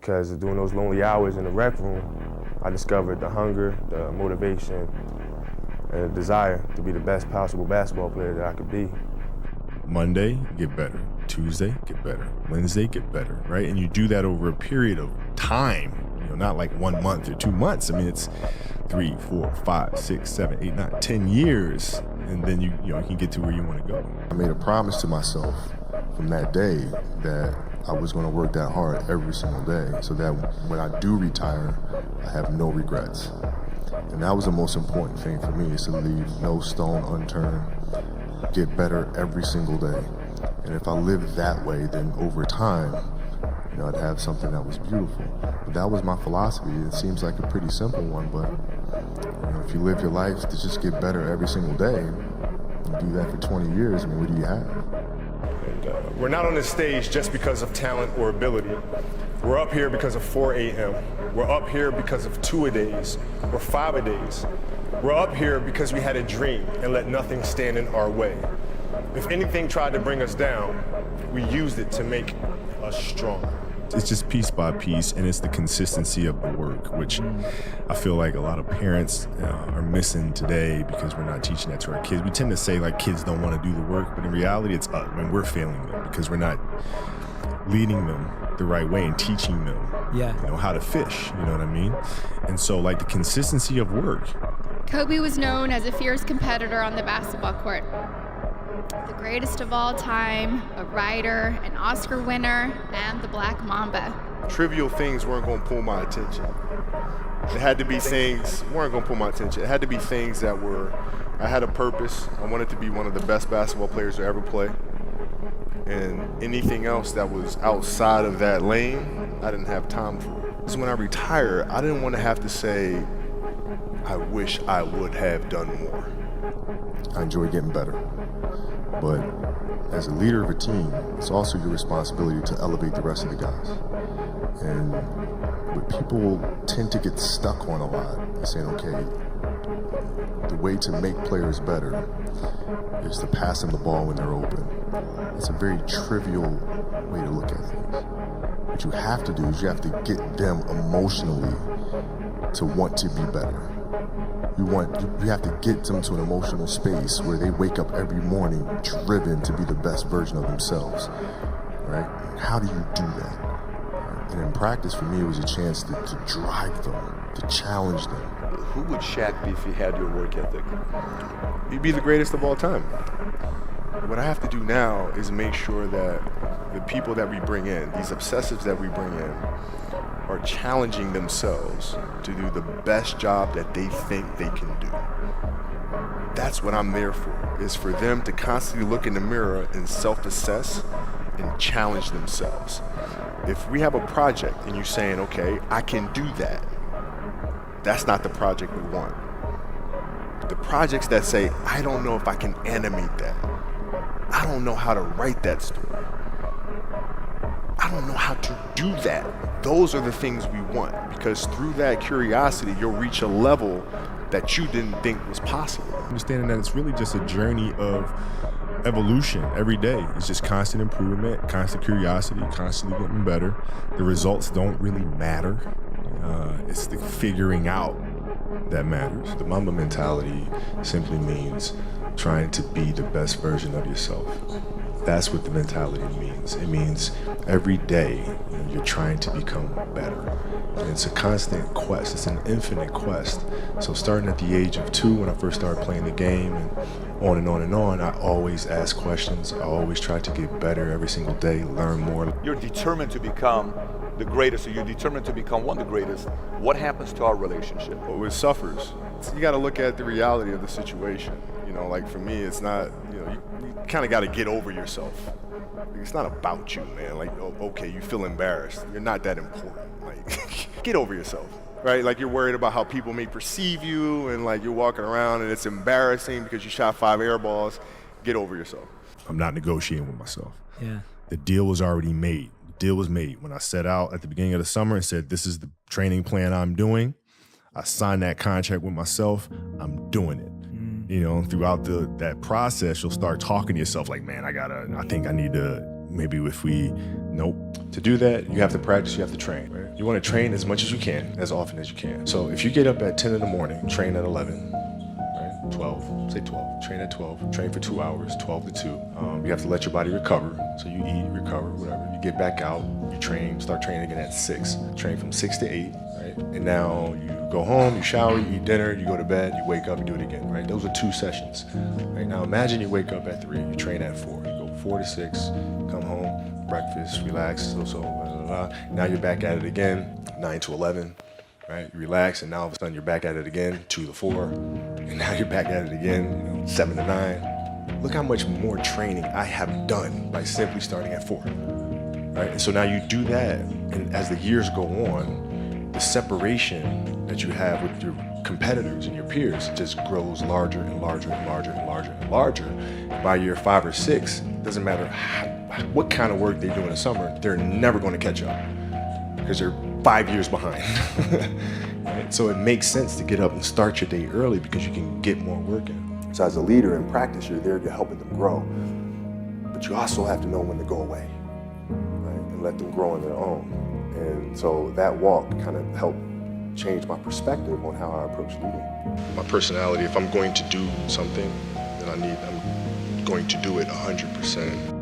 because during those lonely hours in the rec room, I discovered the hunger, the motivation, and the desire to be the best possible basketball player that I could be. Monday, get better. Tuesday, get better. Wednesday, get better, right? And you do that over a period of time, not like 1 month or 2 months. I mean, it's 3, 4, 5, 6, 7, 8, 9, 10 years, and then you can get to where you want to go. I made a promise to myself from that day that I was going to work that hard every single day so that when I do retire, I have no regrets. And that was the most important thing for me, is to leave no stone unturned, get better every single day. And if I lived that way, then over time, I'd have something that was beautiful. But that was my philosophy. It seems like a pretty simple one, but if you live your life to just get better every single day, and do that for 20 years, I mean, what do you have? We're not on this stage just because of talent or ability. We're up here because of 4 a.m. We're up here because of 2-a-days or 5-a-days. We're up here because we had a dream and let nothing stand in our way. If anything tried to bring us down, we used it to make us stronger. It's just piece by piece, and it's the consistency of the work, which I feel like a lot of parents are missing today because we're not teaching that to our kids. We tend to say like kids don't want to do the work, but in reality it's us. I mean, we're failing them because we're not leading them the right way and teaching them how to fish, you know what I mean? And so like the consistency of work. Kobe was known as a fierce competitor on the basketball court. The greatest of all time, a writer, an Oscar winner, and the Black Mamba. Trivial things weren't going to pull my attention. It had to be things weren't going to pull my attention. It had to be things that I had a purpose. I wanted to be one of the best basketball players to ever play. And anything else that was outside of that lane, I didn't have time for. So when I retired, I didn't want to have to say, I wish I would have done more. I enjoy getting better. But as a leader of a team, it's also your responsibility to elevate the rest of the guys. And what people tend to get stuck on a lot is saying, okay, the way to make players better is to pass them the ball when they're open. It's a very trivial way to look at things. What you have to do is you have to get them emotionally to want to be better. You have to get them to an emotional space where they wake up every morning driven to be the best version of themselves, right? How do you do that? And in practice, for me, it was a chance to drive them, to challenge them. Who would Shaq be if he had your work ethic? He'd be the greatest of all time. What I have to do now is make sure that the people that we bring in, these obsessives that we bring in, are challenging themselves to do the best job that they think they can do. That's what I'm there for, is for them to constantly look in the mirror and self-assess and challenge themselves. If we have a project and you're saying, okay, I can do that, that's not the project we want. The projects that say, I don't know if I can animate that. I don't know how to write that story. I don't know how to do that. Those are the things we want, because through that curiosity, you'll reach a level that you didn't think was possible. Understanding that it's really just a journey of evolution every day. It's just constant improvement, constant curiosity, constantly getting better. The results don't really matter. It's the figuring out that matters. The Mamba Mentality simply means trying to be the best version of yourself. That's what the mentality means. It means every day you're trying to become better. And it's a constant quest. It's an infinite quest. So starting at the age of 2, when I first started playing the game, and on and on and on, I always ask questions. I always try to get better every single day, learn more. You're determined to become the greatest, or you're determined to become one of the greatest. What happens to our relationship? Well, it suffers. You got to look at the reality of the situation. Like for me, it's not, you kind of got to get over yourself. It's not about you, man. Like, okay, you feel embarrassed. You're not that important. Like, get over yourself, right? Like, you're worried about how people may perceive you, and like you're walking around and it's embarrassing because you shot 5 air balls. Get over yourself. I'm not negotiating with myself. Yeah. The deal was already made. The deal was made when I set out at the beginning of the summer and said, this is the training plan I'm doing. I signed that contract with myself. I'm doing it. Throughout that process, you'll start talking to yourself like, man, I think I need to maybe if we, nope. To do that, you have to practice, you have to train, right? You want to train as much as you can, as often as you can. So if you get up at 10 in the morning, train at 11, right? 12, say 12, train at 12, train for 2 hours, 12 to 2. You have to let your body recover. So you eat, recover, whatever. You get back out, you train, start training again at 6. Train from 6 to 8, right? And now you go home, you shower, you eat dinner, you go to bed, you wake up, you do it again, right? Those are 2 sessions. Right? Now imagine you wake up at 3, you train at 4, you go 4 to 6, come home, breakfast, relax, blah, blah, blah. Now you're back at it again, 9 to 11, right? You relax, and now all of a sudden you're back at it again, 2 to 4, and now you're back at it again, 7 to 9. Look how much more training I have done by simply starting at 4, right? And so now you do that, and as the years go on, the separation that you have with your competitors and your peers just grows larger and larger and larger and larger and larger. And by year 5 or 6, doesn't matter what kind of work they do in the summer, they're never going to catch up because they're 5 years behind. Right? So it makes sense to get up and start your day early because you can get more work in. So as a leader in practice, you're there, you're helping them grow. But you also have to know when to go away, right? And let them grow on their own. And so that walk kind of helped change my perspective on how I approach leading. My personality, if I'm going to do something, then I'm going to do it 100%.